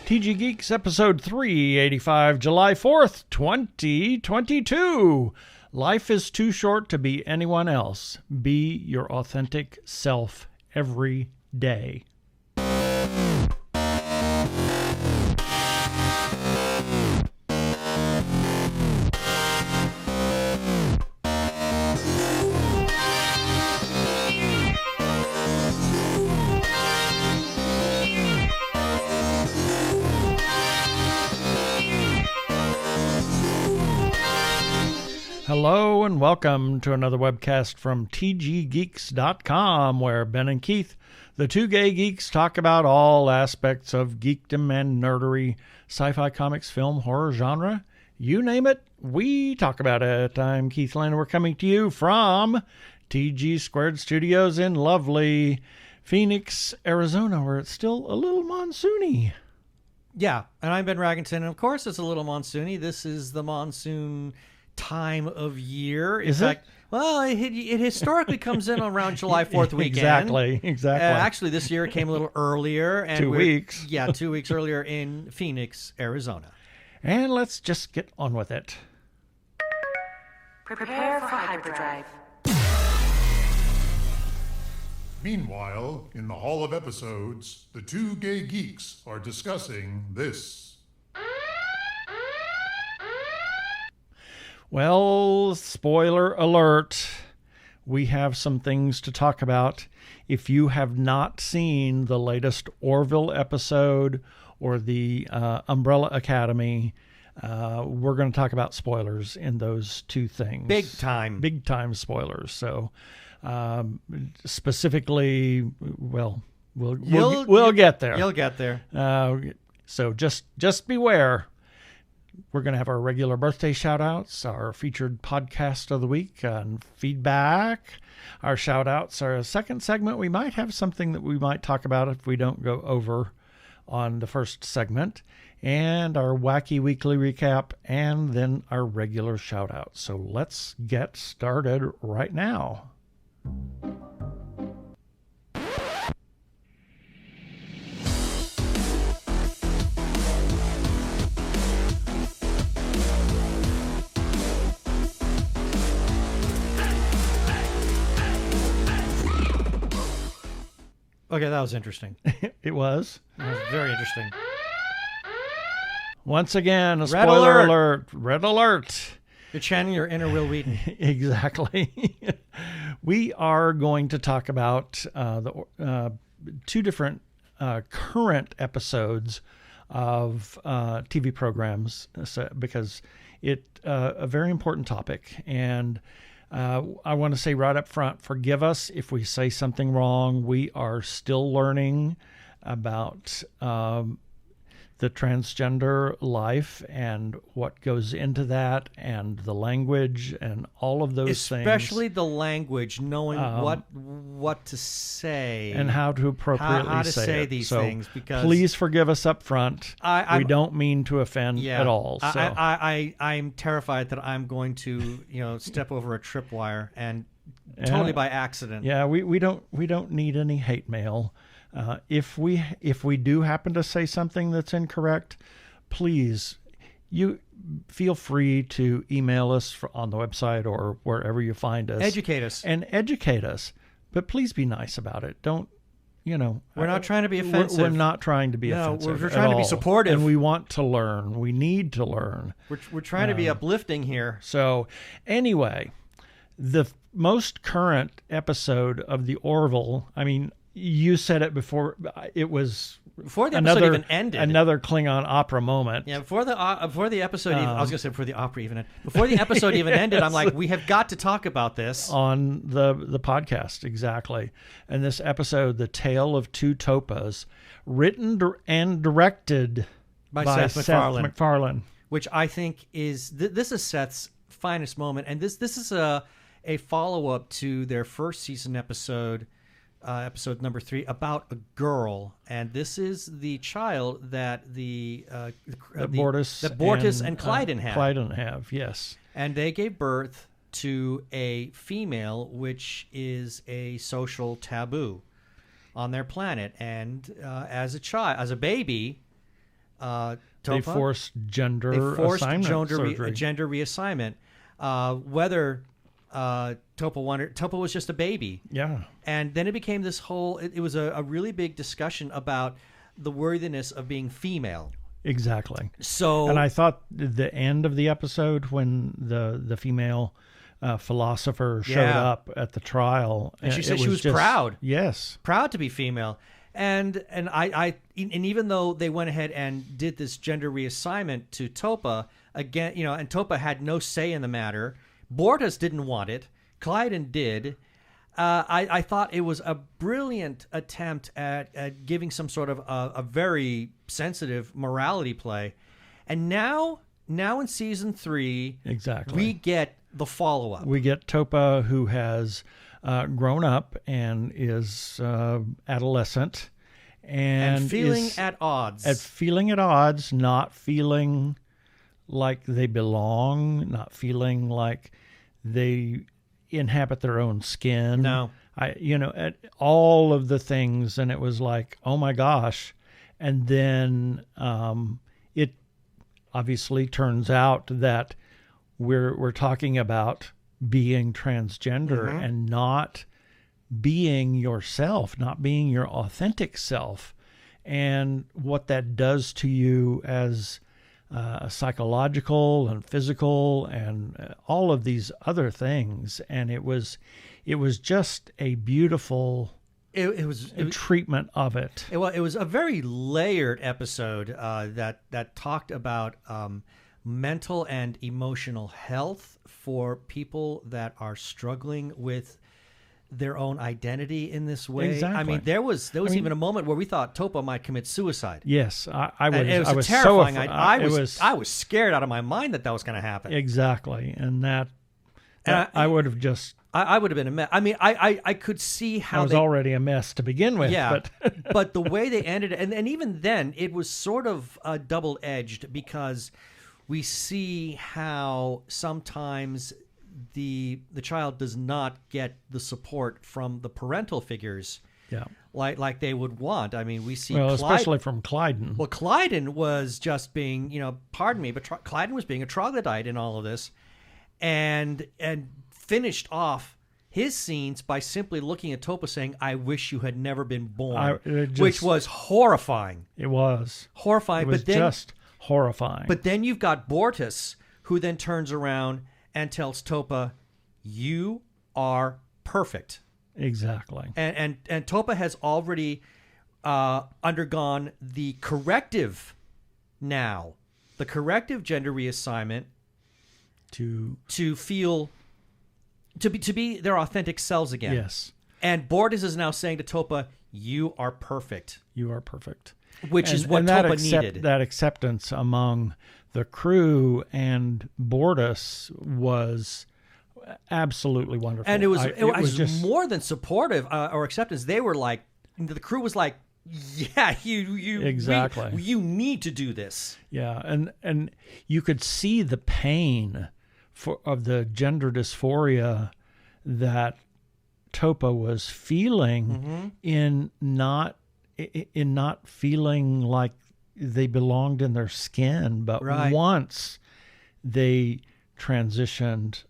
TG Geeks episode 385, July 4th, 2022. Life is too short to be anyone else. Be your authentic self every day. Hello and welcome to another webcast from TGGeeks.com, where Ben and Keith, the Two Gay Geeks, talk about all aspects of Geek-dom and Nerd-ery, sci-fi, comics, film, horror, genre. You name it, we talk about it. I'm Keith Lynn. We're coming to you from TG Squared Studios in lovely Phoenix, Arizona, where it's still a little monsoony. Yeah, and I'm Ben Raggington, and of course it's a little monsoony. This is the monsoon time of year. In fact, well, it historically comes in around July 4th weekend. Exactly. Actually, this year it came a little earlier. And 2 weeks. Yeah, 2 weeks earlier in Phoenix, Arizona. And let's just get on with it. Prepare for hyperdrive. Meanwhile, in the Hall of Episodes, the Two Gay Geeks are discussing this. Well, spoiler alert, we have some things to talk about. If you have not seen the latest Orville episode or the Umbrella Academy, we're going to talk about spoilers in those two things. Big time spoilers. So specifically, well, we'll get there. You'll get there. So just beware. We're going to have our regular birthday shout-outs, our featured podcast of the week, and feedback. Our shout-outs are a second segment. We might have something that we might talk about if we don't go over on the first segment. And our wacky weekly recap, and then our regular shout-out. So let's get started right now. Okay, that was interesting. It was. It was very interesting. Once again, a spoiler alert. Red alert. You're channeling your inner Will Wheaton. Exactly. We are going to talk about the two different current episodes of TV programs, because it's a very important topic. And I want to say right up front, forgive us if we say something wrong. We are still learning about the transgender life and what goes into that, and the language and all of those things. Especially the language, knowing what to say and how to appropriately how to say it. things. Because please forgive us up front. We don't mean to offend at all. So. I'm terrified that I'm going to step over a tripwire and totally by accident. Yeah, we don't need any hate mail. If we do happen to say something that's incorrect, please, you feel free to email us on the website or wherever you find us. Educate us. But please be nice about it. Don't, we're not trying to be offensive. We're not trying to be offensive. We're trying to be supportive. And we want to learn. We need to learn. We're trying to be uplifting here. So anyway, the most current episode of the Orville, you said it before. It was before the episode even ended. Another Klingon opera moment. Yeah, before the episode. I was going to say before the opera even ended. Before the episode even ended, I'm like, we have got to talk about this on the podcast, exactly. And this episode, "The Tale of Two Topas," written and directed by Seth MacFarlane, which I think is this is Seth's finest moment, and this is a follow up to their first season episode. Episode number 3, about a girl, and this is the child that Bortus and Clyden have. Clyden have, yes. And they gave birth to a female, which is a social taboo on their planet. And as a baby, Topa. They forced gender surgery. gender reassignment. Whether Topa was just a baby. Yeah. And then it became this whole, it was a really big discussion about the worthiness of being female. Exactly. So, and I thought the end of the episode when the female philosopher showed up at the trial, and she said she was proud. Yes, proud to be female. And even though they went ahead and did this gender reassignment to Topa again, and Topa had no say in the matter. Bortus didn't want it. Clyden did. I thought it was a brilliant attempt at giving some sort of a very sensitive morality play. And now in season 3, exactly, we get the follow-up. We get Topa, who has grown up and is adolescent and feeling at odds. Not feeling like they belong, not feeling like they inhabit their own skin. No. At all of the things, and it was like, oh my gosh. And then it obviously turns out that we're talking about being transgender and not being yourself, not being your authentic self, and what that does to you as psychological and physical and all of these other things. And it was just a beautiful treatment of it. It was a very layered episode that talked about mental and emotional health for people that are struggling with their own identity in this way. Exactly. I mean, there was even a moment where we thought Topa might commit suicide. Yes, I was. It was terrifying. I was scared out of my mind that was going to happen. Exactly, and I would have just. I would have been a mess. I mean, I could see how I was already a mess to begin with. Yeah, but, but the way they ended it, and even then, it was sort of double-edged because we see how sometimes the child does not get the support from the parental figures, like they would want. I mean, we see especially from Clyden. Well, Clyden was just being, pardon me, but Clyden was being a troglodyte in all of this, and finished off his scenes by simply looking at Topa saying, "I wish you had never been born," which was horrifying. It was horrifying. It was just horrifying. But then you've got Bortus, who then turns around and tells Topa, "You are perfect." Exactly. And Topa has already undergone the corrective gender reassignment to feel to be their authentic selves again. Yes. And Bortus is now saying to Topa, "You are perfect." You are perfect. Which is what Topa needed. That acceptance among the crew and Bortus was absolutely wonderful. And it was just more than supportive or acceptance. They were like, the crew was like, "Yeah, you exactly. You need to do this." Yeah, and you could see the pain of the gender dysphoria that Topa was feeling in not feeling like they belonged in their skin, but once they transitioned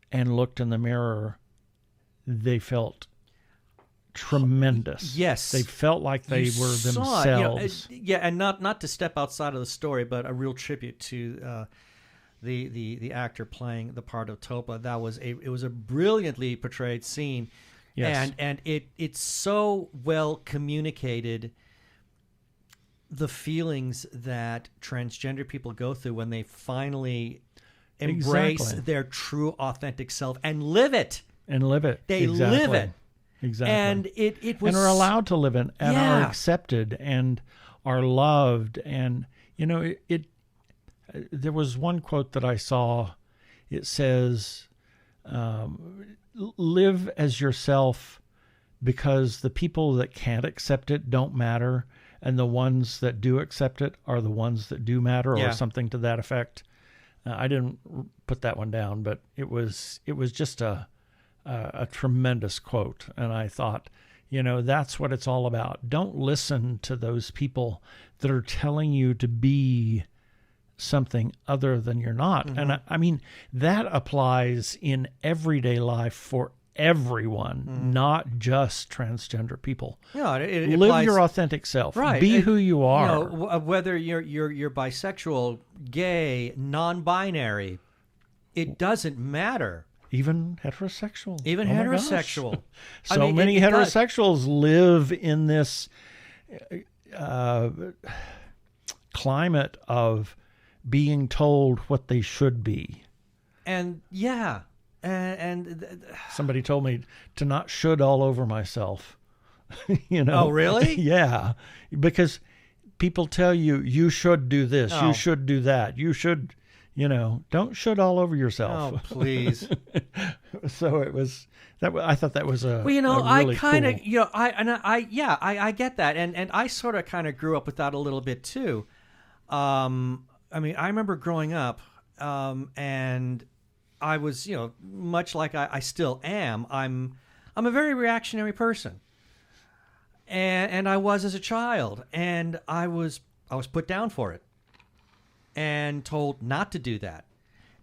and looked in the mirror, they felt tremendous. Yes. They felt like they were themselves. And not to step outside of the story, but a real tribute to the actor playing the part of Topa. It was a brilliantly portrayed scene. Yes. And it's so well communicated, the feelings that transgender people go through when they finally embrace their true authentic self and live it. They live it. Exactly. And it was, and are allowed to live it and are accepted and are loved. And there was one quote that I saw. It says, "Live as yourself, because the people that can't accept it don't matter, and the ones that do accept it are the ones that do matter," or something to that effect. I didn't put that one down, but it was just a tremendous quote, and I thought, That's what it's all about. Don't listen to those people that are telling you to be something other than you're not. Mm-hmm. And I mean, that applies in everyday life for everyone, not just transgender people. Yeah, it Live applies, your authentic self. right. Be who you are. Whether you're bisexual, gay, non-binary, it doesn't matter. Even heterosexual. Even Oh my heterosexual. gosh. So many it does. heterosexuals live in this climate of being told what they should be. And yeah, Somebody told me to not should all over myself. Oh, really? Yeah. Because people tell you should do this, Oh. you should do that, you should, don't should all over yourself. Oh, please. So it was that. I thought that was a. Well, a really I kind of, cool. I get that, and I sort of kind of grew up with that a little bit too. I mean, I remember growing up, and I was, much like I still am. I'm a very reactionary person, and I was as a child, and I was put down for it, and told not to do that.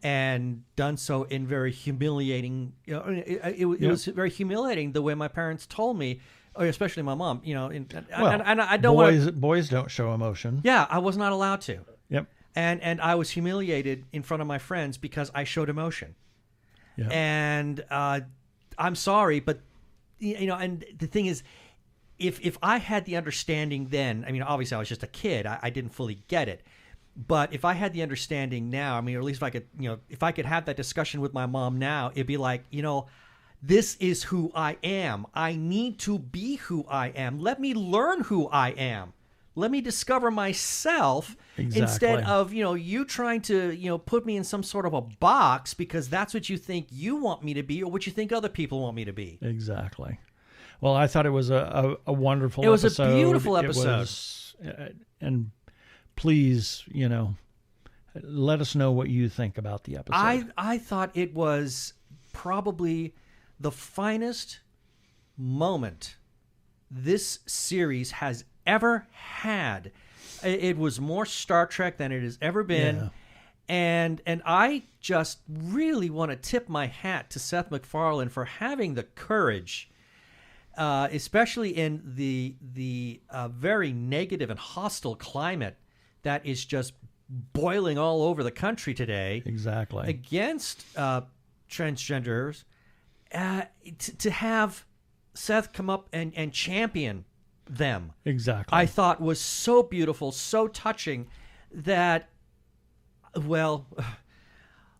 And done so in very humiliating. It was very humiliating the way my parents told me, especially my mom. And I don't boys don't show emotion. Yeah, I was not allowed to. Yep. And I was humiliated in front of my friends because I showed emotion. Yep. And I'm sorry, but and the thing is, if I had the understanding then, I mean, obviously I was just a kid. I didn't fully get it. But if I had the understanding now, I mean, or at least if I could have that discussion with my mom now, it'd be like, this is who I am. I need to be who I am. Let me learn who I am. Let me discover myself instead of, you trying to, put me in some sort of a box because that's what you think you want me to be or what you think other people want me to be. Exactly. Well, I thought it was a wonderful episode. It was a beautiful episode. And please, let us know what you think about the episode. I thought it was probably the finest moment this series has ever had. It was more Star Trek than it has ever been. Yeah. And I just really want to tip my hat to Seth MacFarlane for having the courage, especially in the very negative and hostile climate that is just boiling all over the country today. Exactly. Against transgenders, to have Seth come up and champion them. Exactly. I thought was so beautiful, so touching that, well,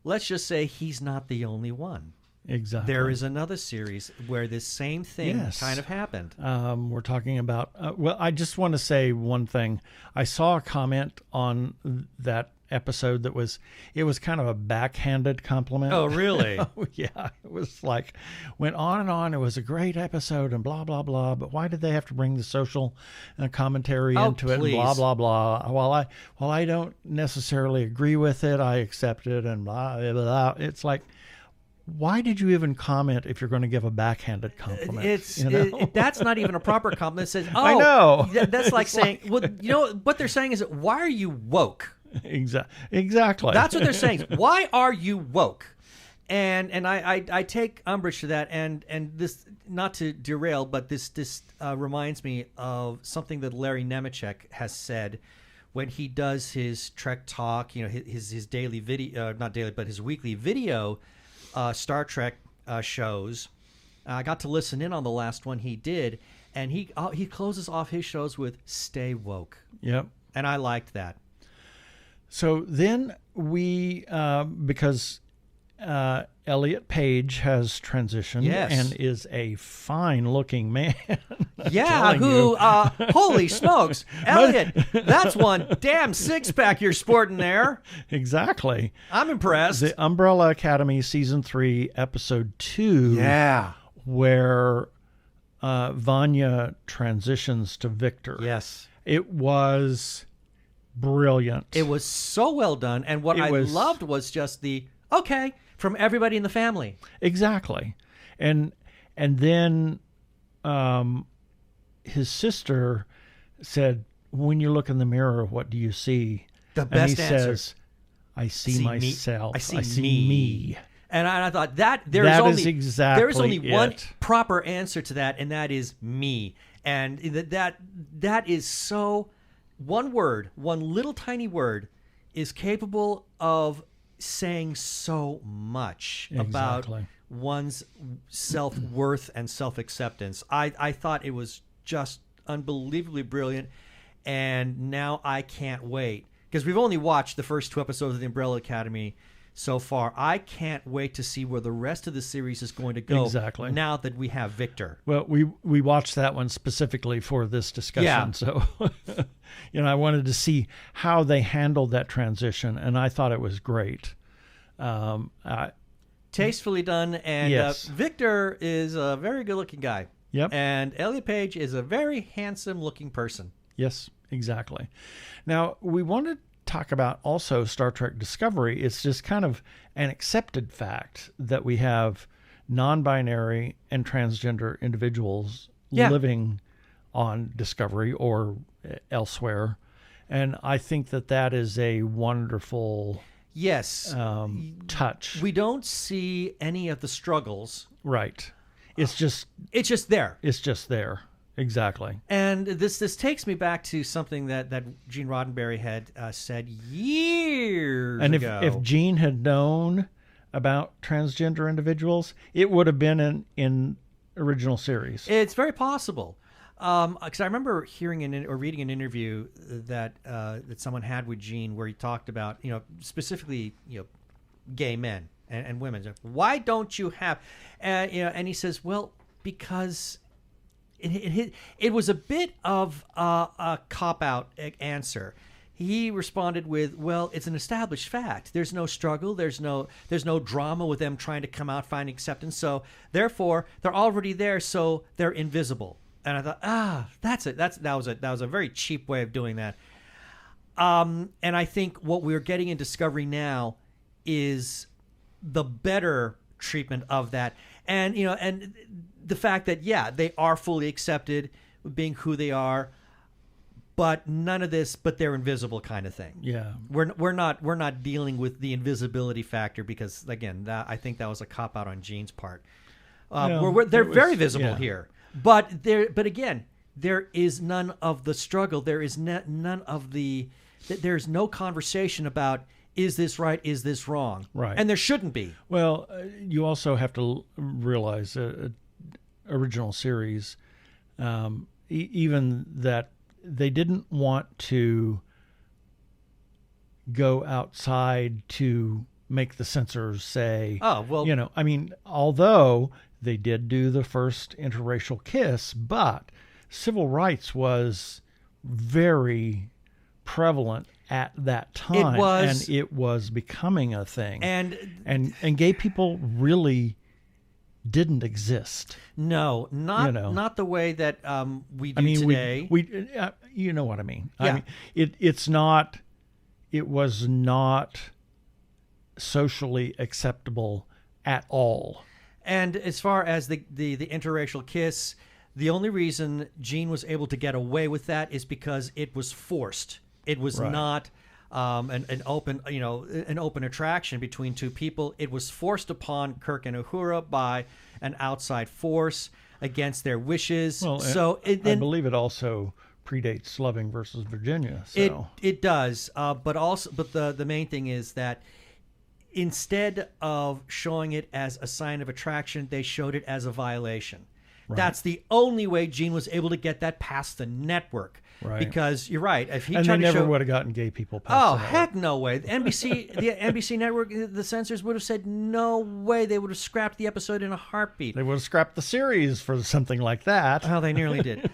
let's just say he's not the only one. Exactly. There is another series where this same thing kind of happened. We're talking about, I just want to say one thing. I saw a comment on that episode that was kind of a backhanded compliment. Oh, really? Yeah. It was like, went on and on. It was a great episode and blah, blah, blah. But why did they have to bring the social commentary into it and blah, blah, blah? While I don't necessarily agree with it, I accept it and blah, blah, blah. It's like, why did you even comment if you're going to give a backhanded compliment? That's not even a proper compliment. It says, I know. That's like saying, well, what they're saying is, why are you woke? Exactly. That's what they're saying. Why are you woke? And I take umbrage to that. And this, not to derail, but this reminds me of something that Larry Nemeczek has said when he does his Trek Talk, his daily video, not daily, but his weekly video Star Trek shows. I got to listen in on the last one he did, and he closes off his shows with "Stay woke." Yep. And I liked that. So then we, because Elliot Page has transitioned and is a fine-looking man. Yeah, holy smokes, Elliot, that's one damn six-pack you're sporting there. Exactly. I'm impressed. The Umbrella Academy Season 3, Episode 2. Yeah. Where Vanya transitions to Victor. Yes. It was brilliant. It was so well done. And what I loved was just okay, from everybody in the family. Exactly. And then his sister said, "When you look in the mirror, what do you see?" The And best he answer. says, "I see myself. I see me." And I thought that That is exactly there is only one it. proper answer to that, and that is me. And that is so, one word, one little tiny word is capable of saying so much about Exactly. one's self-worth and self-acceptance. I thought it was just unbelievably brilliant, and now I can't wait, because we've only watched the first 2 episodes of The Umbrella Academy so far. I can't wait to see where the rest of the series is going to go. Exactly. Now that we have Victor. Well, we watched that one specifically for this discussion, Yeah. so I wanted to see how they handled that transition, and I thought it was great. Tastefully done, and Yes. Victor is a very good-looking guy. Yep. And Elliot Page is a very handsome-looking person. Yes, exactly. Now, we want to talk about also Star Trek Discovery. It's just kind of an accepted fact that we have non-binary and transgender individuals Yeah. living on Discovery or elsewhere. And I think that is a wonderful Yes. touch. We don't see any of the struggles. Right. It's just there. It's just there. Exactly. And this takes me back to something that Gene Roddenberry had said years And ago. if Gene had known about transgender individuals, it would have been in original series. It's very possible. Because I remember hearing or reading an interview that someone had with Gene where he talked about, specifically, gay men and women. Why don't you have, and he says, well, because it was a bit of a cop-out answer. He responded with, well, it's an established fact. There's no struggle. There's no drama with them trying to come out, find acceptance. So therefore, they're already there, so they're invisible. And I thought, that's it. That was a very cheap way of doing that. And I think what we're getting in Discovery now is the better treatment of that. And and the fact that they are fully accepted being who they are, but none of this, but they're invisible kind of thing. Yeah. We're not dealing with the invisibility factor, because again, I think that was a cop out on Gene's part. They're very visible here. But again, there is none of the struggle. There is none of there's no conversation about, is this right? Is this wrong? Right. And there shouldn't be. Well, you also have to realize original series, even that they didn't want to go outside to make the censors say, Oh, well, although they did do the first interracial kiss, but civil rights was very prevalent at that time. It was. And it was becoming a thing. And gay people really didn't exist. no, not the way that we do today. We you know what I mean. Yeah. I mean, it was not socially acceptable at all. And as far as the interracial kiss, the only reason Gene was able to get away with that is because it was forced. It was Right. not an open attraction between two people. It was forced upon Kirk and Uhura by an outside force against their wishes. Well, so I believe it also predates Loving versus Virginia. So it does, but the main thing is that instead of showing it as a sign of attraction, they showed it as a violation. Right. That's the only way Gene was able to get that past the network. Right. Because you're right. If he and tried they to never show, would have gotten gay people past oh the network. heck no way. The NBC network, the censors would have said no way. They would have scrapped the episode in a heartbeat. They would have scrapped the series for something like that. Oh, they nearly did.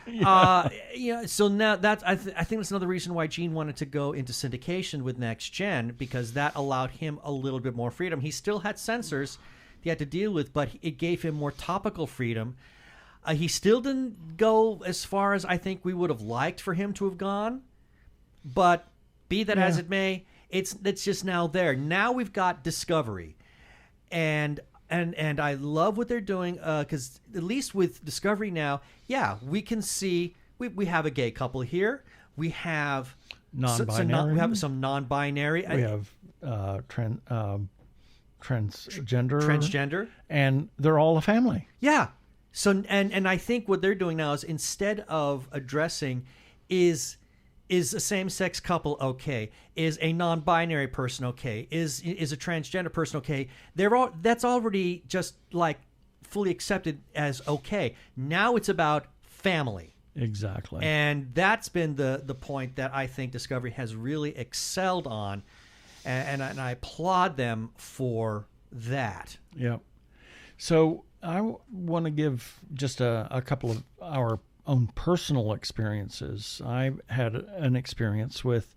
So now I think that's another reason why Gene wanted to go into syndication with Next Gen, because that allowed him a little bit more freedom. He still had censors he had to deal with, but it gave him more topical freedom. He still didn't go as far as I think we would have liked for him to have gone, but be that as it may, it's just now there. Now we've got Discovery, and I love what they're doing, because at least with Discovery now, we can see we have a gay couple here. We have Non-binary. we have some non-binary. We have transgender, and they're all a family. Yeah. So and I think what they're doing now is, instead of addressing is a same-sex couple okay? Is a non-binary person okay? Is a transgender person okay? That's already just like fully accepted as okay. Now it's about family. Exactly. And that's been the point that I think Discovery has really excelled on, and I applaud them for that. Yeah. So I want to give just a couple of our own personal experiences. I had an experience with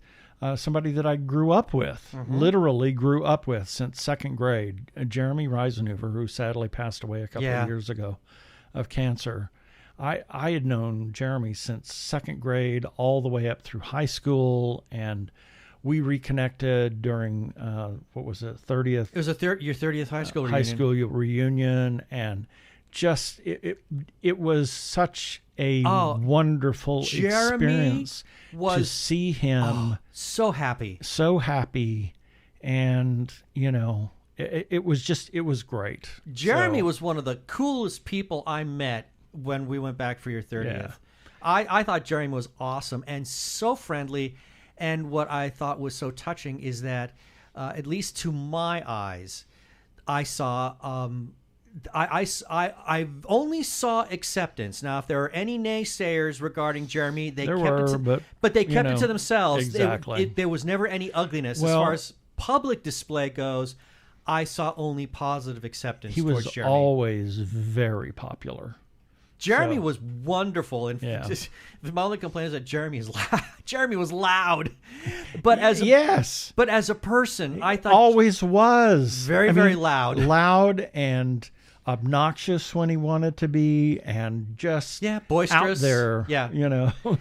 somebody that I grew up with, literally grew up with since second grade, Jeremy Reisenhuber, who sadly passed away a couple of years ago of cancer. I had known Jeremy since second grade all the way up through high school, and we reconnected during, 30th? It was your 30th high school reunion. High school reunion, and just, it was such a wonderful experience to see him. So happy. So happy, and, it was great. Jeremy was one of the coolest people I met when we went back for your 30th. Yeah. I thought Jeremy was awesome and so friendly. And what I thought was so touching is that, at least to my eyes, I saw, I only saw acceptance. Now, if there are any naysayers regarding Jeremy, they but they kept it to themselves. Exactly. There was never any ugliness. As far as public display goes, I saw only positive acceptance towards Jeremy. He was always very popular. Jeremy was wonderful, and my only complaint is that Jeremy was loud, but as a person, I thought always was very loud and obnoxious when he wanted to be, and just boisterous out there.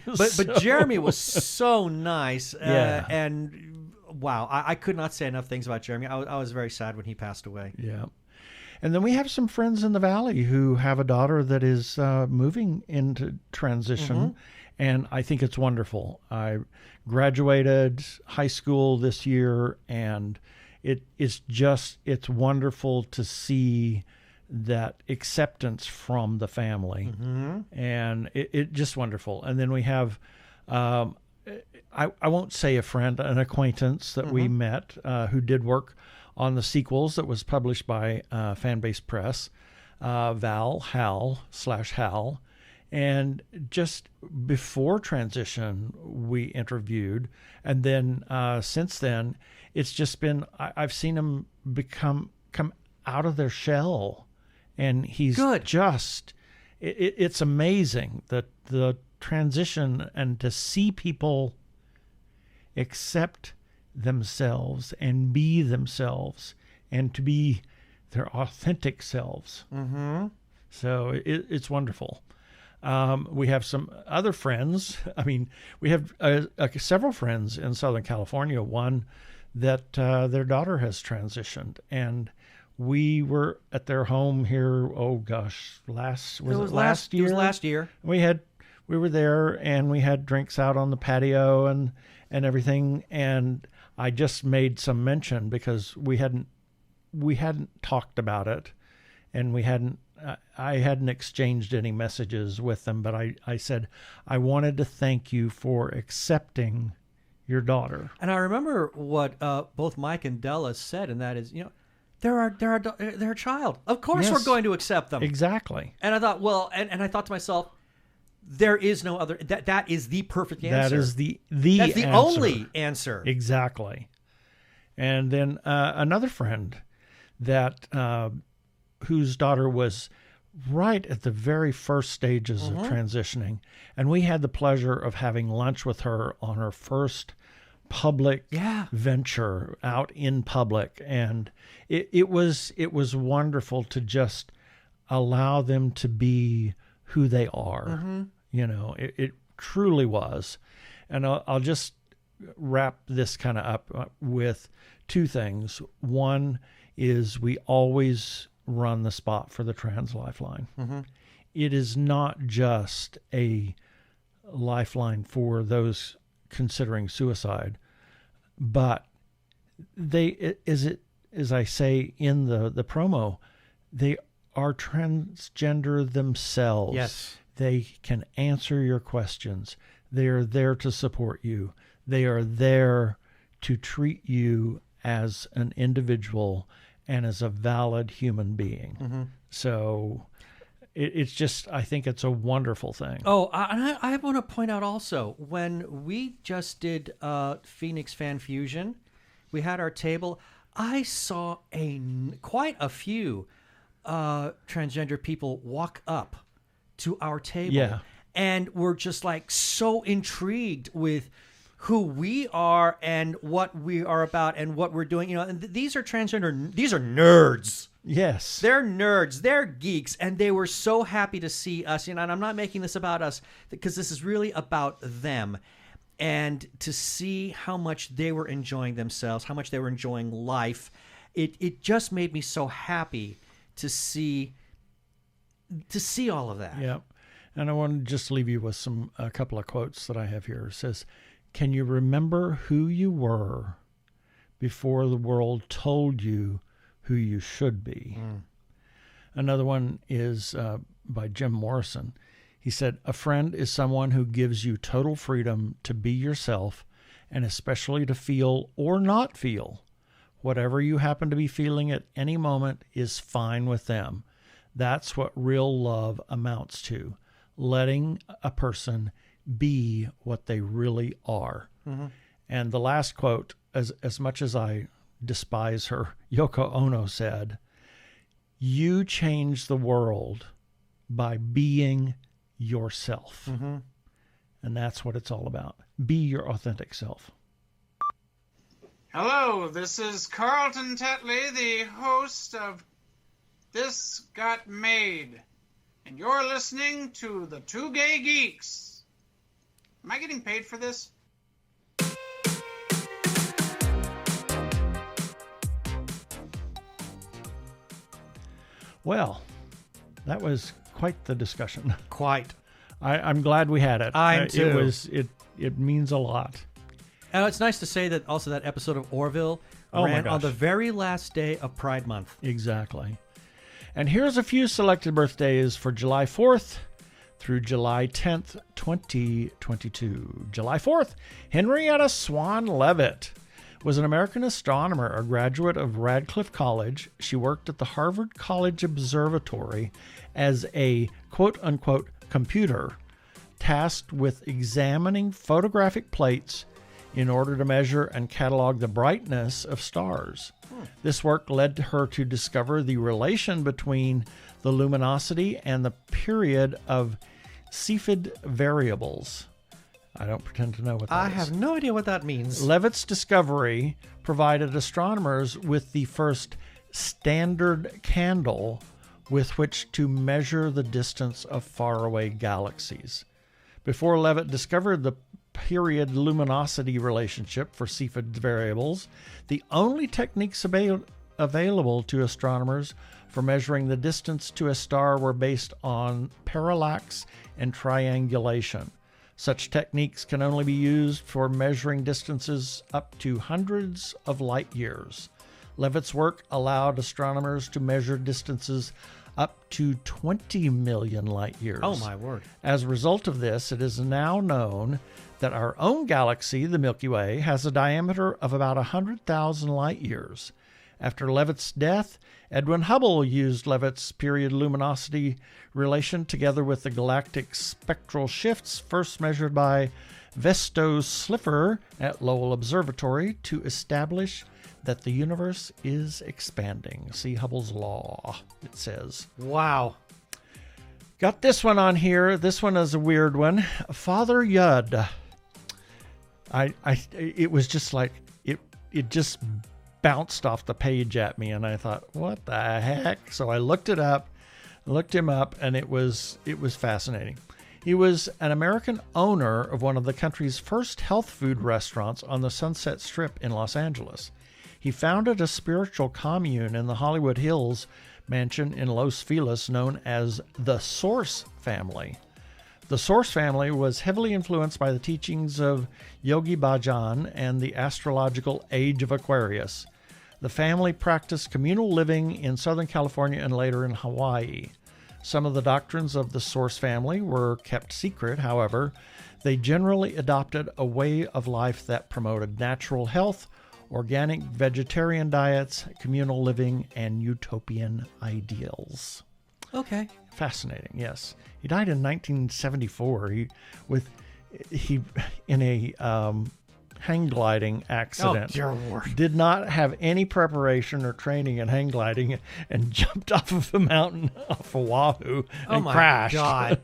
But Jeremy was so nice, and wow, I could not say enough things about Jeremy. I was very sad when he passed away. Yeah. And then we have some friends in the Valley who have a daughter that is moving into transition, and I think it's wonderful. I graduated high school this year, and it's wonderful to see that acceptance from the family, and it just wonderful. And then we have, I won't say a friend, an acquaintance that we met who did work on the sequels that was published by Fanbase Press, Hal, and just before transition we interviewed, and then since then it's just been I've seen him come out of their shell, and he's just it's amazing that the transition, and to see people accept themselves and be themselves and to be their authentic selves. So it's wonderful. We have some other friends. I mean, we have several friends in Southern California. One that their daughter has transitioned, and we were at their home here. Oh gosh, last year? It was last year. We were there, and we had drinks out on the patio and everything, and I just made some mention because we hadn't talked about it, and I hadn't exchanged any messages with them, but I said I wanted to thank you for accepting your daughter. And I remember what both Mike and Della said, and that is, they're a child. Of course we're going to accept them. Exactly. And I thought, and I thought to myself, there is no other. That is the perfect answer. That is the That's the answer. only answer. Exactly. And then another friend that whose daughter was right at the very first stages of transitioning, and we had the pleasure of having lunch with her on her first public venture out in public, and it was wonderful to just allow them to be who they are. It truly was. And I'll just wrap this kind of up with two things. One is we always run the spot for the Trans Lifeline. It is not just a lifeline for those considering suicide. But as I say in the promo, they are transgender themselves. Yes. They can answer your questions. They are there to support you. They are there to treat you as an individual and as a valid human being. Mm-hmm. So it's just, I think it's a wonderful thing. Oh, I want to point out also, when we just did Phoenix Fan Fusion, we had our table. I saw quite a few transgender people walk up to our table. Yeah. And we're just like so intrigued with who we are and what we are about and what we're doing. You know, and these are transgender, these are nerds. Yes. They're nerds, they're geeks, and they were so happy to see us. You know, and I'm not making this about us because this is really about them. And to see how much they were enjoying themselves, how much they were enjoying life, it just made me so happy to see all of that. Yep. And I want to just leave you with a couple of quotes that I have here. It says, "Can you remember who you were before the world told you who you should be?" Another one is by Jim Morrison. He said, "A friend is someone who gives you total freedom to be yourself, and especially to feel or not feel. Whatever you happen to be feeling at any moment is fine with them. That's what real love amounts to. Letting a person be what they really are." Mm-hmm. And the last quote, as much as I despise her, Yoko Ono said, "You change the world by being yourself." Mm-hmm. And that's what it's all about. Be your authentic self. Hello, this is Carlton Tetley, the host of This Got Made, and you're listening to the Two Gay Geeks. Am I getting paid for this? Well, that was quite the discussion. Quite. I'm glad we had it. I'm too. It means a lot. And it's nice to say that also that episode of Orville ran on the very last day of Pride Month. Exactly. And here's a few selected birthdays for July 4th through July 10th, 2022. July 4th, Henrietta Swan Leavitt was an American astronomer, a graduate of Radcliffe College. She worked at the Harvard College Observatory as a quote-unquote computer, tasked with examining photographic plates in order to measure and catalog the brightness of stars. This work led her to discover the relation between the luminosity and the period of Cepheid variables. I don't pretend to know what that is. I have no idea what that means. Leavitt's discovery provided astronomers with the first standard candle with which to measure the distance of faraway galaxies. Before Leavitt discovered the period luminosity relationship for Cepheid variables, the only techniques available to astronomers for measuring the distance to a star were based on parallax and triangulation. Such techniques can only be used for measuring distances up to hundreds of light years. Leavitt's work allowed astronomers to measure distances up to 20 million light years. Oh, my word. As a result of this, it is now known that our own galaxy, the Milky Way, has a diameter of about 100,000 light years. After Leavitt's death, Edwin Hubble used Leavitt's period luminosity relation together with the galactic spectral shifts first measured by Vesto Slipher at Lowell Observatory to establish that the universe is expanding. See Hubble's law, it says. Wow. Got this one on here. This one is a weird one. Father Yud. It was just like, it just bounced off the page at me, and I thought, what the heck? So I looked him up, and it was fascinating. He was an American owner of one of the country's first health food restaurants on the Sunset Strip in Los Angeles. He founded a spiritual commune in the Hollywood Hills mansion in Los Feliz known as the Source family. The Source family was heavily influenced by the teachings of Yogi Bhajan and the astrological Age of Aquarius. The family practiced communal living in Southern California and later in Hawaii. Some of the doctrines of the Source family were kept secret, however. They generally adopted a way of life that promoted natural health, organic vegetarian diets, communal living, and utopian ideals. Okay. Fascinating, yes. He died in 1974. He in a hang gliding accident. Oh, dear Lord. Did not have any preparation or training in hang gliding and jumped off of a mountain off Oahu and crashed. Oh, my God.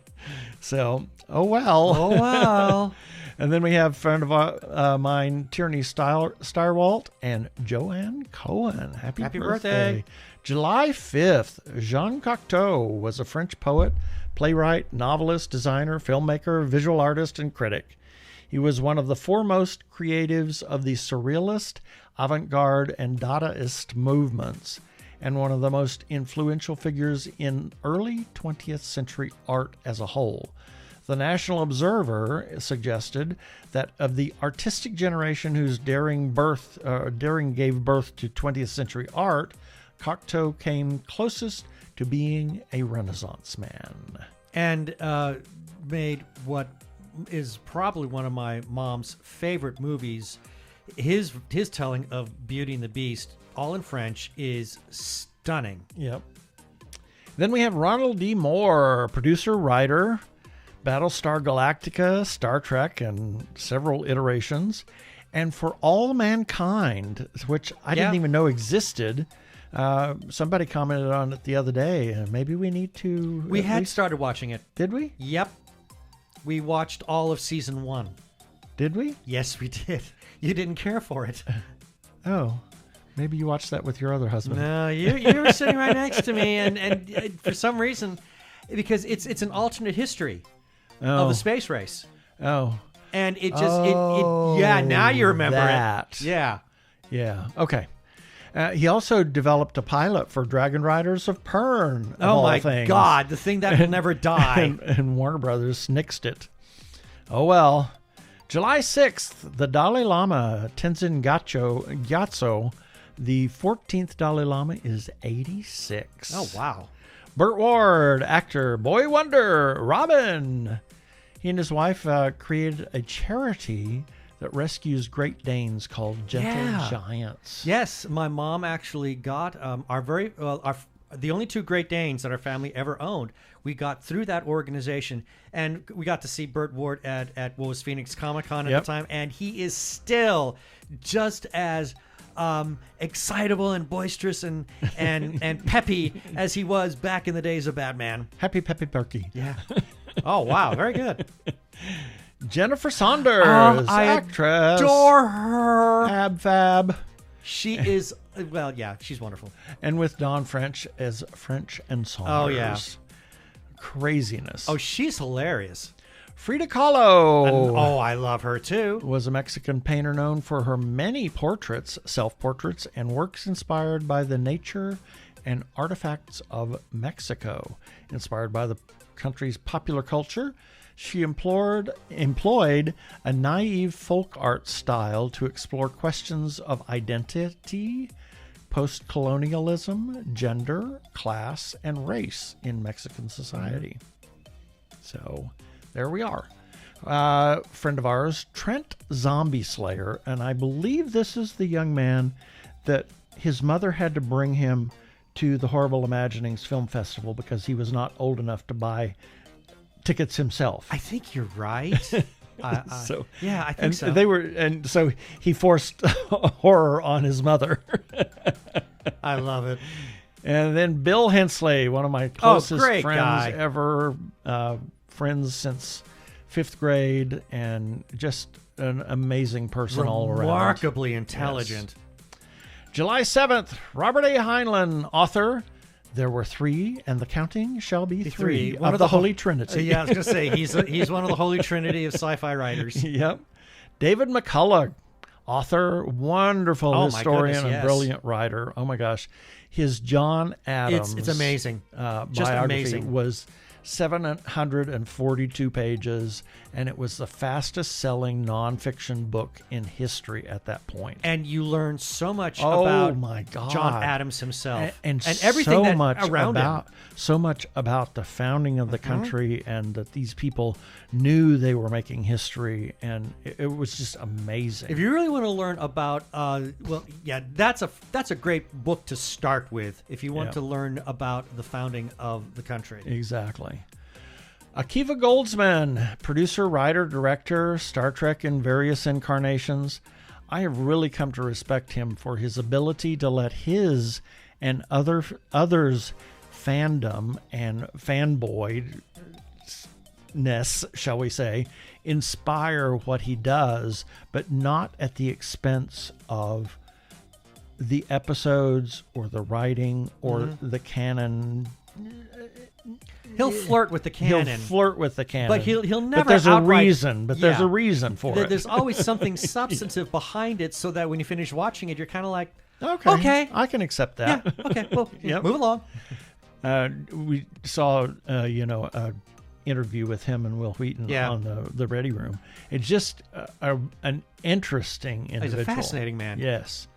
So, oh well. Oh, well. And then we have a friend of mine, Tierney Styrwalt, and Joanne Cohen. Happy birthday. July 5th, Jean Cocteau was a French poet, playwright, novelist, designer, filmmaker, visual artist, and critic. He was one of the foremost creatives of the Surrealist, avant-garde, and Dadaist movements, and one of the most influential figures in early 20th century art as a whole. The National Observer suggested that of the artistic generation whose daring gave birth to 20th century art, Cocteau came closest to being a Renaissance man. And made what is probably one of my mom's favorite movies. His telling of Beauty and the Beast, all in French, is stunning. Yep. Then we have Ronald D. Moore, producer, writer, Battlestar Galactica, Star Trek, and several iterations. And For All Mankind, which I didn't even know existed. Somebody commented on it the other day, and maybe we need to... We had started watching it. Did we? Yep. We watched all of season 1. Did we? Yes, we did. You didn't care for it. Oh, maybe you watched that with your other husband. No, you were sitting right next to me, and for some reason, because it's an alternate history of the space race. Oh. And it just, yeah, now you remember that. it. Yeah. Yeah, okay. He also developed a pilot for Dragon Riders of Pern. Oh my God, the thing that will never die. And Warner Brothers nixed it. Oh well. July 6th, the Dalai Lama, Tenzin Gyatso, the 14th Dalai Lama, is 86. Oh, wow. Burt Ward, actor, boy wonder, Robin. He and his wife created a charity that rescues Great Danes called Gentle Giants. Yes, my mom actually got the only 2 Great Danes that our family ever owned. We got through that organization, and we got to see Burt Ward at what was Phoenix Comic-Con at the time, and he is still just as excitable and boisterous and peppy as he was back in the days of Batman. Happy Peppy Perky. Yeah. Oh, wow. Very good. Jennifer Saunders, actress. Adore her. Ab Fab. She is, well, yeah, she's wonderful. And with Dawn French as French and Saunders. Oh, yeah. Craziness. Oh, she's hilarious. Frida Kahlo. Oh, I love her too. Was a Mexican painter known for her many portraits, self-portraits, and works inspired by the nature and artifacts of Mexico. Inspired by the country's popular culture, she employed a naive folk art style to explore questions of identity, post-colonialism, gender, class, and race in Mexican society. So there we are. Friend of ours, Trent Zombie Slayer, and I believe this is the young man that his mother had to bring him to the Horrible Imaginings Film Festival because he was not old enough to buy tickets himself. I think you're right. So yeah, I think so. And so he forced horror on his mother. I love it. And then Bill Hensley, one of my closest friends guy. ever, friends since 5th grade, and just an amazing person all around. Remarkably intelligent. Yes. July 7th, Robert A. Heinlein, author. There were 3, and the counting shall be 3 of the Holy Trinity. Yeah, I was going to say, he's one of the Holy Trinity of sci-fi writers. Yep. David McCullough, author, wonderful historian, and brilliant writer. Oh, my gosh. His John Adams It's amazing. biography Just amazing. was 742 pages, and it was the fastest-selling nonfiction book in history at that point. And you learn so much about my God. John Adams himself and everything so much around about him. so much about the founding of the country, and that these people knew they were making history, and it was just amazing. If you really want to learn about, that's a great book to start with if you want to learn about the founding of the country. Exactly. Akiva Goldsman, producer, writer, director, Star Trek in various incarnations. I have really come to respect him for his ability to let his and others' fandom and fanboyness, shall we say, inspire what he does, but not at the expense of the episodes or the writing or the canon. He'll flirt with the canon. He'll flirt with the canon. But he'll never But there's outright, a reason. But there's a reason for it. There's always something substantive behind it, so that when you finish watching it, you're kind of like, okay, I can accept that. Yeah, okay, well, Yep. move along. We saw, a interview with him and Will Wheaton on the Ready Room. It's just an interesting individual. He's a fascinating man. Yes.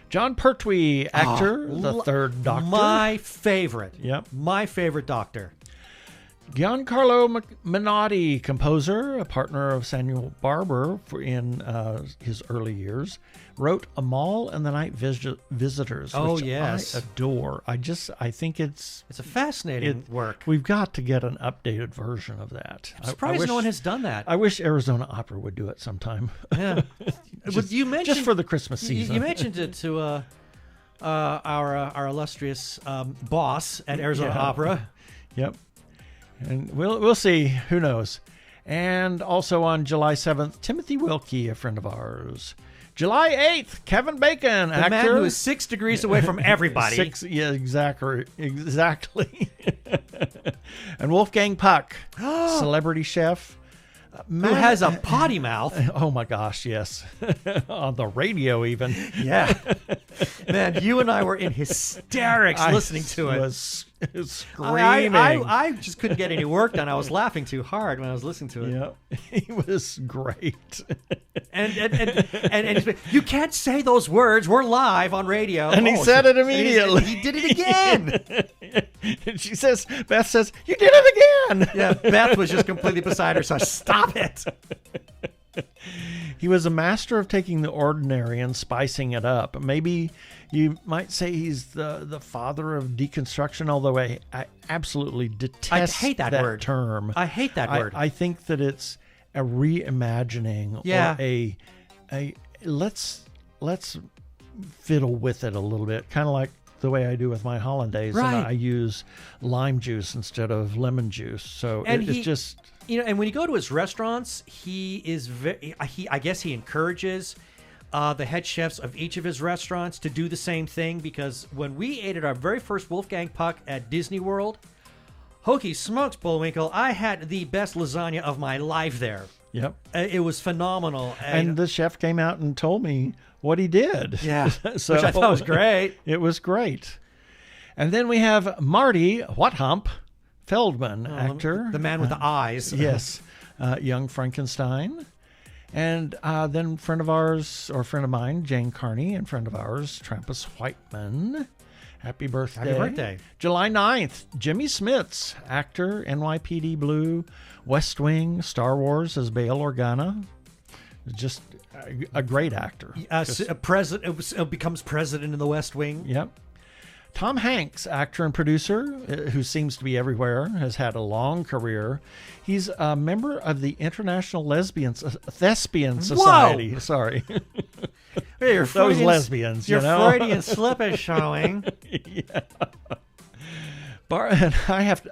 John Pertwee, actor, the third Doctor. My favorite. Yep. My favorite Doctor. Giancarlo Menotti, composer, a partner of Samuel Barber in his early years, wrote Amal and the Night Visitors, which yes. I adore. I think it's a fascinating work. We've got to get an updated version of that. I'm surprised no one has done that. I wish Arizona Opera would do it sometime. Yeah. You mentioned, just for the Christmas season. You mentioned it to our illustrious boss at Arizona Opera. Yep. And we'll see. Who knows? And also on July 7th, Timothy Wilkie, a friend of ours. July 8th, Kevin Bacon, the actor. man who is 6 degrees away from everybody. Exactly. And Wolfgang Puck, celebrity chef. Who has a potty mouth. Oh my gosh, yes. On the radio even. Yeah. Man, you and I were in hysterics listening to it. I was screaming. I just couldn't get any work done. I was laughing too hard when I was listening to it. Yeah, he was great. And you can't say those words. We're live on radio. And he said it immediately. He did it again. And Beth says, you did it again. Yeah, Beth was just completely beside herself. Stop it. He was a master of taking the ordinary and spicing it up. Maybe you might say he's the father of deconstruction, although I absolutely detest that word. term. I hate that word. I think that it's a reimagining or a let's fiddle with it a little bit, kind of like the way I do with my hollandaise, right. And I use lime juice instead of lemon juice. So it's just... and when you go to his restaurants, he is I guess he encourages the head chefs of each of his restaurants to do the same thing, because when we ate at our very first Wolfgang Puck at Disney World, Hokey smokes, Bullwinkle, I had the best lasagna of my life there. Yep. It was phenomenal. And the chef came out and told me what he did. Yeah, so, which I thought was great. It was great. And then we have Marty Whathump Feldman, actor. The man with the eyes. Yes. Young Frankenstein. And then friend of mine, Jane Carney, and friend of ours, Trampus Whiteman. Happy birthday. Happy birthday. July 9th, Jimmy Smits, actor, NYPD Blue, West Wing, Star Wars as Bail Organa. Just a great actor. Becomes president in the West Wing. Yep. Tom Hanks, actor and producer, who seems to be everywhere, has had a long career. He's a member of the International Thespian Society. Whoa! Sorry. Those lesbians, your you know? Freudian slip is showing. Yeah. And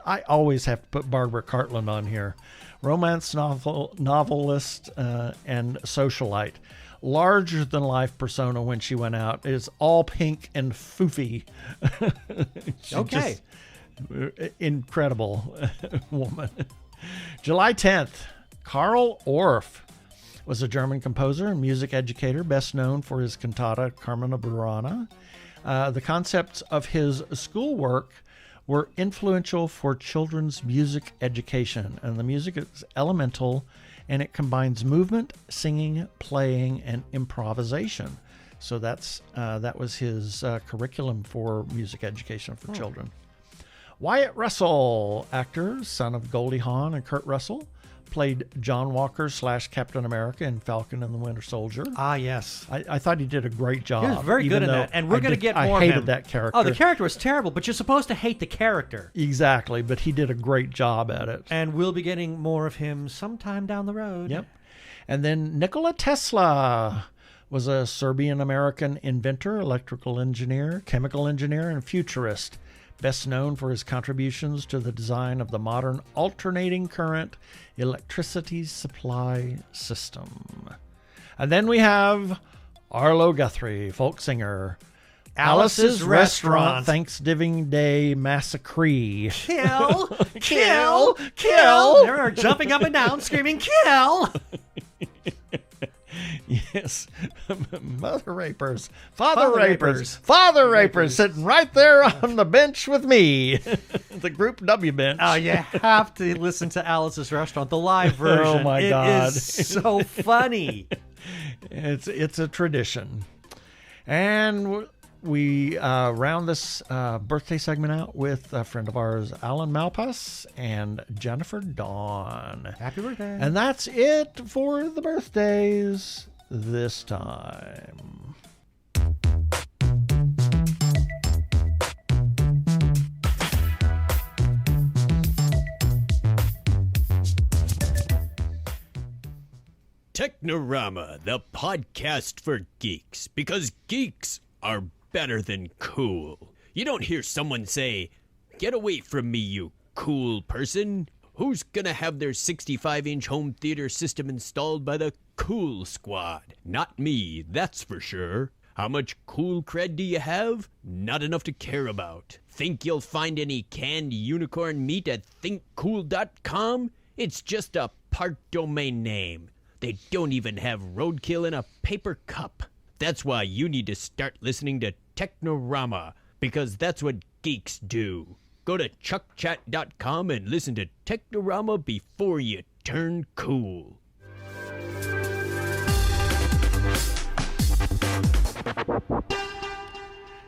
I always have to put Barbara Cartland on here. Romance novelist and socialite. Larger-than-life persona when she went out. Is all pink and foofy. Okay. Incredible woman. July 10th, Karl Orff was a German composer and music educator, best known for his cantata Carmina Burana. The concepts of his schoolwork were influential for children's music education, and the music is elemental, and it combines movement, singing, playing, and improvisation. So that was his curriculum for music education for children. Wyatt Russell, actor, son of Goldie Hawn and Kurt Russell, played John Walker / Captain America in Falcon and the Winter Soldier. Ah, yes. I thought he did a great job. He was very good in that, and we're going to get more of him. I hated that character. Oh, the character was terrible, but you're supposed to hate the character. Exactly, but he did a great job at it. And we'll be getting more of him sometime down the road. Yep. And then Nikola Tesla was a Serbian-American inventor, electrical engineer, chemical engineer, and futurist, best known for his contributions to the design of the modern alternating current electricity supply system. And then we have Arlo Guthrie, folk singer. Alice's Restaurant Thanksgiving Day Massacre. Kill, kill, kill. They're jumping up and down, screaming, kill. Yes. Mother rapers, father rapers sitting right there on the bench with me. The Group W bench. Oh, you have to listen to Alice's Restaurant, the live version. Oh, my God. It is so funny. It's a tradition. And we round this birthday segment out with a friend of ours, Alan Malpass, and Jennifer Dawn. Happy birthday. And that's it for the birthdays this time. Technorama, the podcast for geeks, because geeks are better than cool. You don't hear someone say, "Get away from me, you cool person." Who's gonna have their 65-inch home theater system installed by the Cool Squad? Not me, that's for sure. How much cool cred do you have? Not enough to care about. Think you'll find any canned unicorn meat at thinkcool.com? It's just a part domain name. They don't even have roadkill in a paper cup. That's why you need to start listening to Technorama, because that's what geeks do. Go to chuckchat.com and listen to Technorama before you turn cool.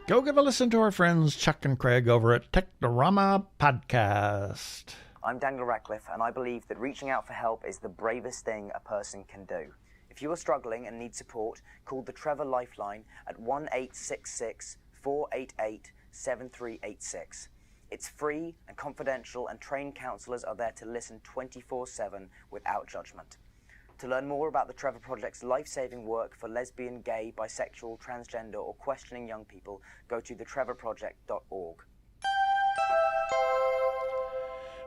Go give a listen to our friends Chuck and Craig over at Technorama Podcast. I'm Daniel Radcliffe, and I believe that reaching out for help is the bravest thing a person can do. If you are struggling and need support, call the Trevor Lifeline at 1-866-488-7386. It's free and confidential, and trained counselors are there to listen 24/7 without judgment. To learn more about the Trevor Project's life-saving work for lesbian, gay, bisexual, transgender, or questioning young people, go to thetrevorproject.org.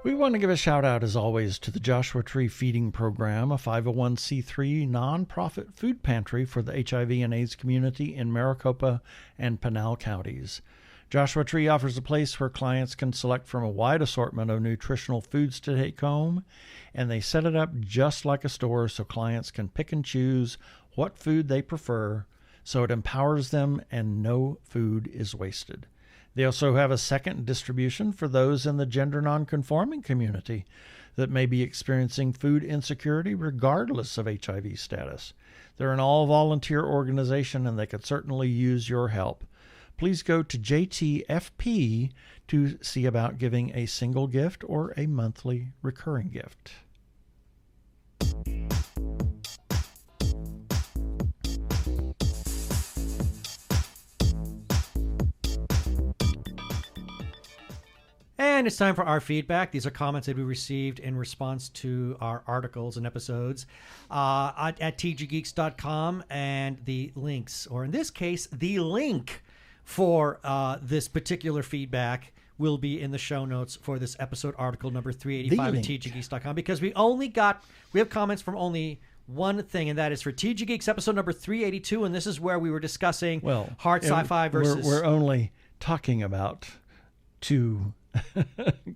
We want to give a shout out, as always, to the Joshua Tree Feeding Program, a 501c3 nonprofit food pantry for the HIV and AIDS community in Maricopa and Pinal counties. Joshua Tree offers a place where clients can select from a wide assortment of nutritional foods to take home, and they set it up just like a store so clients can pick and choose what food they prefer, so it empowers them and no food is wasted. They also have a second distribution for those in the gender nonconforming community that may be experiencing food insecurity regardless of HIV status. They're an all-volunteer organization, and they could certainly use your help. Please go to JTFP to see about giving a single gift or a monthly recurring gift. And it's time for our feedback. These are comments that we received in response to our articles and episodes at tggeeks.com, and the links, or in this case, the link for this particular feedback will be in the show notes for this episode, article number 385 at tggeeks.com, because we have comments from only one thing, and that is for TG Geeks episode number 382, and this is where we were discussing hard sci-fi versus... We're only talking about two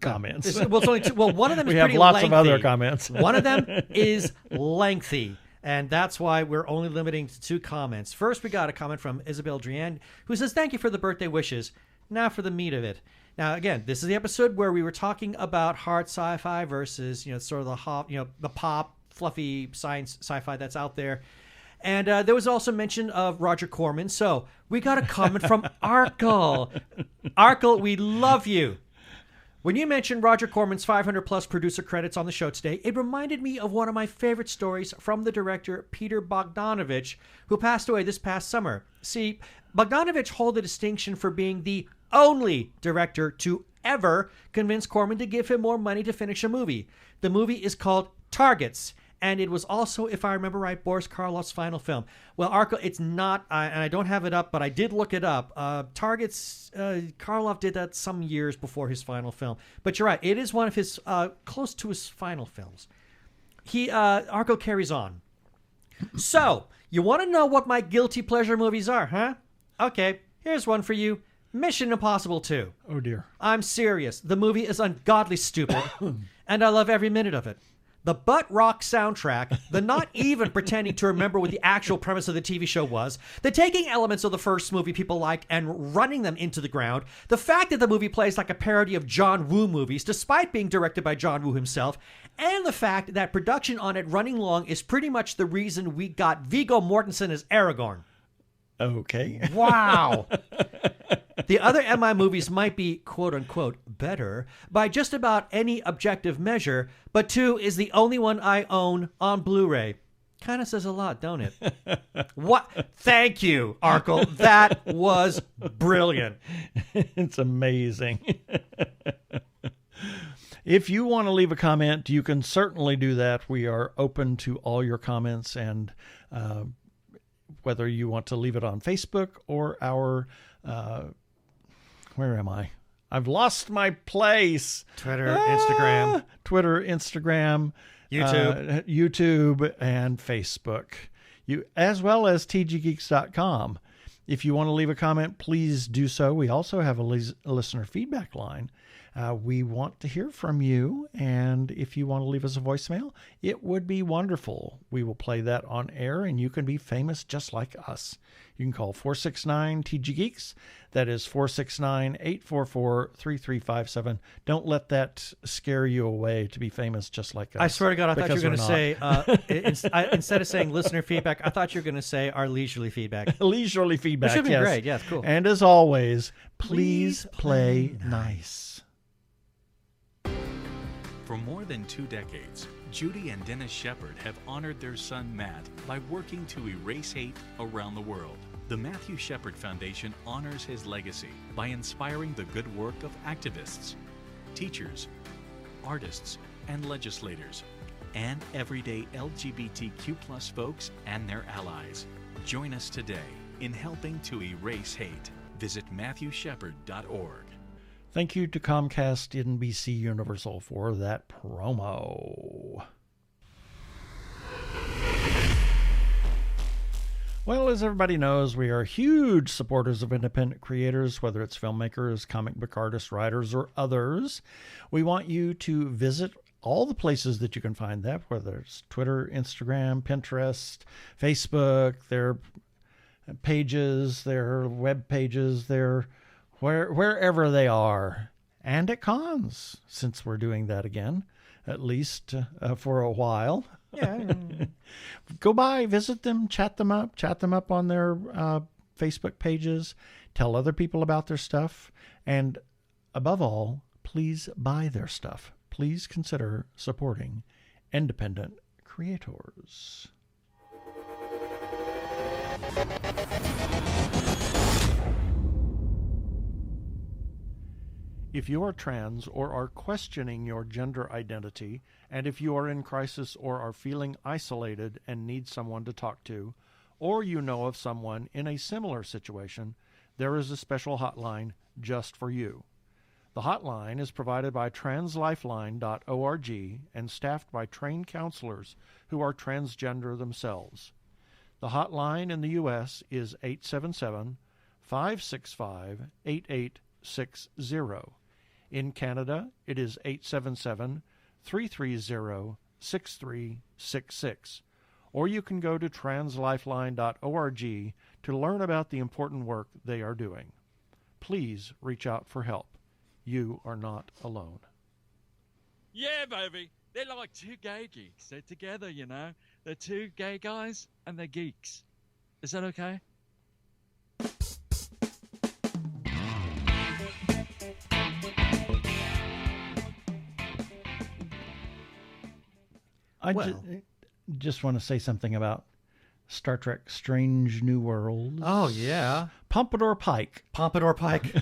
comments. Well, it's only two. Well, one of them is we pretty have lots lengthy. of other comments. One of them is lengthy, and that's why we're only limiting to two comments. First, we got a comment from Isabel Drian, who says, "Thank you for the birthday wishes. Now for the meat of it. Now, again, this is the episode where we were talking about hard sci-fi versus, sort of the pop, fluffy science sci-fi that's out there. And there was also mention of Roger Corman. So we got a comment from Arkle. Arkle, we love you. When you mentioned Roger Corman's 500-plus producer credits on the show today, it reminded me of one of my favorite stories from the director Peter Bogdanovich, who passed away this past summer. See, Bogdanovich held the distinction for being the only director to ever convince Corman to give him more money to finish a movie. The movie is called Targets, and it was also, if I remember right, Boris Karloff's final film. Well, Arkle, it's not, and I don't have it up, but I did look it up. Targets, Karloff did that some years before his final film. But you're right, it is one of his, close to his final films. Arkle carries on. So, you want to know what my guilty pleasure movies are, huh? Okay, here's one for you. Mission Impossible 2. Oh, dear. I'm serious. The movie is ungodly stupid, and I love every minute of it. The butt rock soundtrack, the not even pretending to remember what the actual premise of the TV show was, the taking elements of the first movie people liked and running them into the ground, the fact that the movie plays like a parody of John Woo movies despite being directed by John Woo himself, and the fact that production on it running long is pretty much the reason we got Viggo Mortensen as Aragorn. Okay. Wow. The other MI movies might be, quote-unquote, better by just about any objective measure, but 2 is the only one I own on Blu-ray. Kind of says a lot, don't it? What? Thank you, Arkle. That was brilliant. It's amazing. If you want to leave a comment, you can certainly do that. We are open to all your comments, and whether you want to leave it on Facebook or our... where am I? I've lost my place. Twitter, Instagram. Twitter, Instagram. YouTube, and Facebook. As well as tggeeks.com. If you want to leave a comment, please do so. We also have a listener feedback line. We want to hear from you, and if you want to leave us a voicemail, it would be wonderful. We will play that on air, and you can be famous just like us. You can call 469-TG-Geeks. That is 469-844-3357. Don't let that scare you away to be famous just like us. I swear to God, I thought you were going to say, instead of saying listener feedback, I thought you were going to say our leisurely feedback. Leisurely feedback, Which would be yes. great. Yes, cool. And as always, please play nice. For more than 2 decades, Judy and Dennis Shepard have honored their son Matt by working to erase hate around the world. The Matthew Shepard Foundation honors his legacy by inspiring the good work of activists, teachers, artists, and legislators, and everyday LGBTQ+ folks and their allies. Join us today in helping to erase hate. Visit MatthewShepard.org. Thank you to Comcast NBC Universal for that promo. Well, as everybody knows, we are huge supporters of independent creators, whether it's filmmakers, comic book artists, writers, or others. We want you to visit all the places that you can find that, whether it's Twitter, Instagram, Pinterest, Facebook, their pages, their web pages, their wherever they are, and at cons, since we're doing that again, at least for a while. Yeah. Go by, visit them, chat them up on their Facebook pages, tell other people about their stuff, and above all, please buy their stuff. Please consider supporting independent creators. If you are trans or are questioning your gender identity, and if you are in crisis or are feeling isolated and need someone to talk to, or you know of someone in a similar situation, there is a special hotline just for you. The hotline is provided by translifeline.org and staffed by trained counselors who are transgender themselves. The hotline in the U.S. is 877-565-8860. In Canada, it is 877-330-6366. Or you can go to translifeline.org to learn about the important work they are doing. Please reach out for help. you are not alone. Yeah, baby. They're like two gay geeks. They're together, you know. They're two gay guys and they're geeks. Is that okay? I just want to say something about Star Trek Strange New Worlds. Oh, yeah. Pompadour Pike. Pompadour Pike.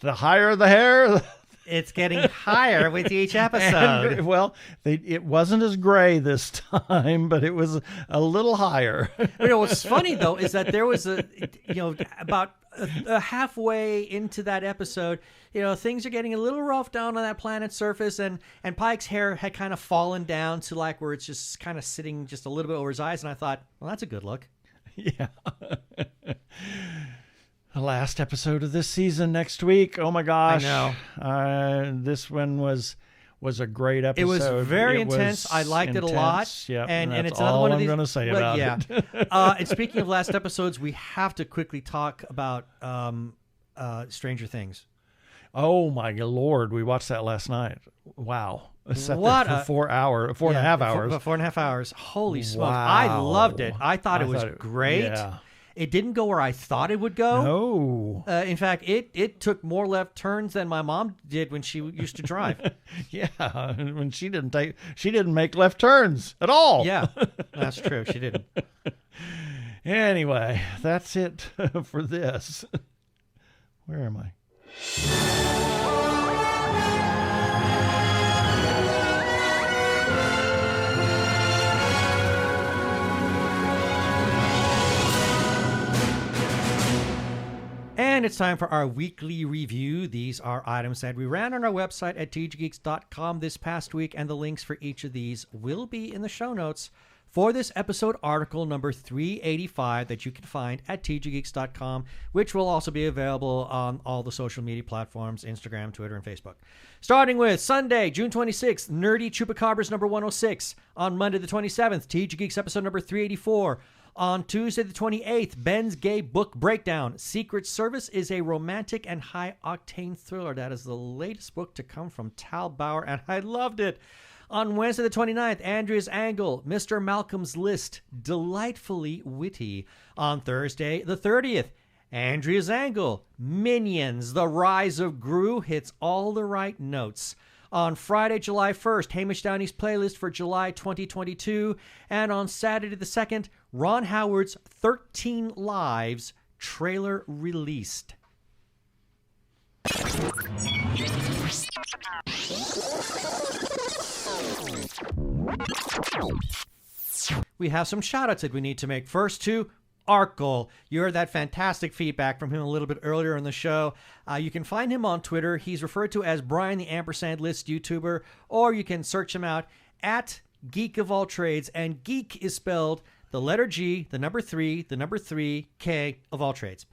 The higher the hair... It's getting higher with each episode. And, well, it wasn't as gray this time, but it was a little higher. What's funny, though, is that there was about halfway into that episode, things are getting a little rough down on that planet's surface, and Pike's hair had kind of fallen down to like where it's just kind of sitting just a little bit over his eyes, and I thought, well, that's a good look. Yeah. The last episode of this season next week. Oh my gosh. I know. This one was a great episode. It was very intense. I liked it a lot. Yeah, and that's it's another one of these. I'm going to say about it. And speaking of last episodes, we have to quickly talk about Stranger Things. Oh my Lord, we watched that last night. Wow. I sat What there for 4 and a half hours. 4.5 hours. Holy smokes. Wow. I loved it. I thought it was great. Yeah. It didn't go where I thought it would go. No. In fact, it took more left turns than my mom did when she used to drive. Yeah, when she didn't make left turns at all. Yeah, that's true. She didn't. Anyway, that's it for this. Where am I? And it's time for our weekly review. These are items that we ran on our website at tggeeks.com this past week, and the links for each of these will be in the show notes for this episode article number 385 that you can find at tggeeks.com, which will also be available on all the social media platforms, Instagram, Twitter, and Facebook. Starting with Sunday, June 26th, Nerdy Chupacabras number 106. On Monday the 27th, TG Geeks episode number 384. On Tuesday the 28th, Ben's Gay Book Breakdown. Secret Service is a romantic and high-octane thriller. That is the latest book to come from Tal Bauer, and I loved it. On Wednesday the 29th, Andrea's Angle, Mr. Malcolm's List, delightfully witty. On Thursday the 30th, Andrea's Angle, Minions, The Rise of Gru hits all the right notes. On Friday, July 1st, Hamish Downey's playlist for July 2022. And on Saturday the 2nd, Ron Howard's 13 Lives trailer released. We have some shout-outs that we need to make. First to Arkle. You heard that fantastic feedback from him a little bit earlier in the show. You can find him on Twitter. He's referred to as Brian the Ampersand List YouTuber, or you can search him out at Geek of All Trades, and geek is spelled the letter G, the number 3, the number 3, K of All Trades.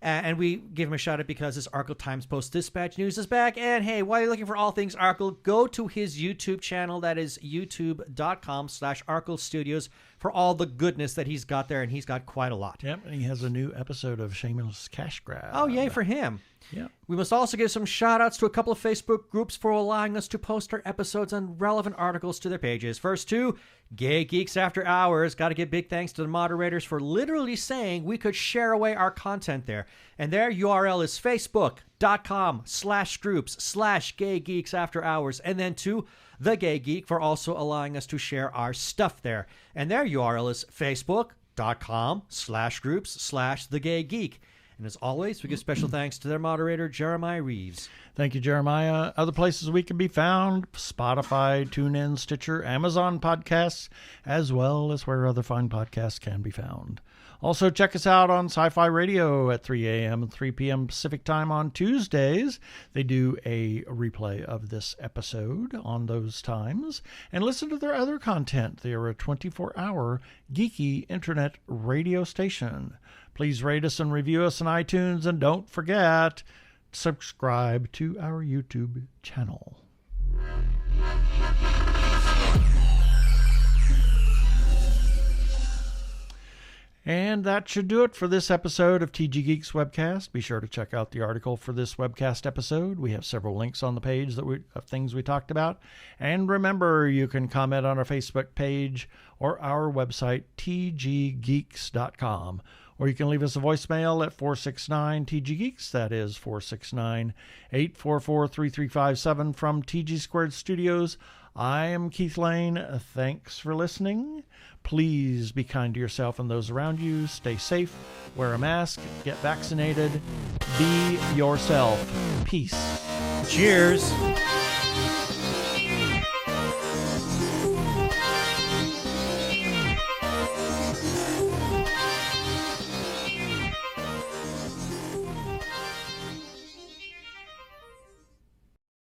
And we give him a shout out because his Arkle Times Post Dispatch news is back. And hey, while you're looking for all things Arkle, go to his YouTube channel. That is youtube.com/Arkle Studios for all the goodness that he's got there. And he's got quite a lot. Yep, and he has a new episode of Shameless Cash Grab. Oh, yay for him. Yeah. We must also give some shout-outs to a couple of Facebook groups for allowing us to post our episodes and relevant articles to their pages. First to Gay Geeks After Hours. Got to give big thanks to the moderators for literally saying we could share away our content there. And their URL is facebook.com/groups/Gay Geeks After Hours. And then to The Gay Geek for also allowing us to share our stuff there. And their URL is facebook.com/groups/The Gay Geek. And as always, we give special thanks to their moderator, Jeremiah Reeves. Thank you, Jeremiah. Other places we can be found: Spotify, TuneIn, Stitcher, Amazon Podcasts, as well as where other fine podcasts can be found. Also, check us out on Sci-Fi Radio at 3 a.m. and 3 p.m. Pacific Time on Tuesdays. They do a replay of this episode on those times. And listen to their other content. They are a 24-hour geeky internet radio station. Please rate us and review us on iTunes. And don't forget, subscribe to our YouTube channel. And that should do it for this episode of TG Geeks Webcast. Be sure to check out the article for this webcast episode. We have several links on the page of things we talked about. And remember, you can comment on our Facebook page or our website, tggeeks.com. Or you can leave us a voicemail at 469-TG-GEEKS. That is 469-844-3357 from TG Squared Studios. I am Keith Lane. Thanks for listening. Please be kind to yourself and those around you. Stay safe. Wear a mask. Get vaccinated. Be yourself. Peace. Cheers.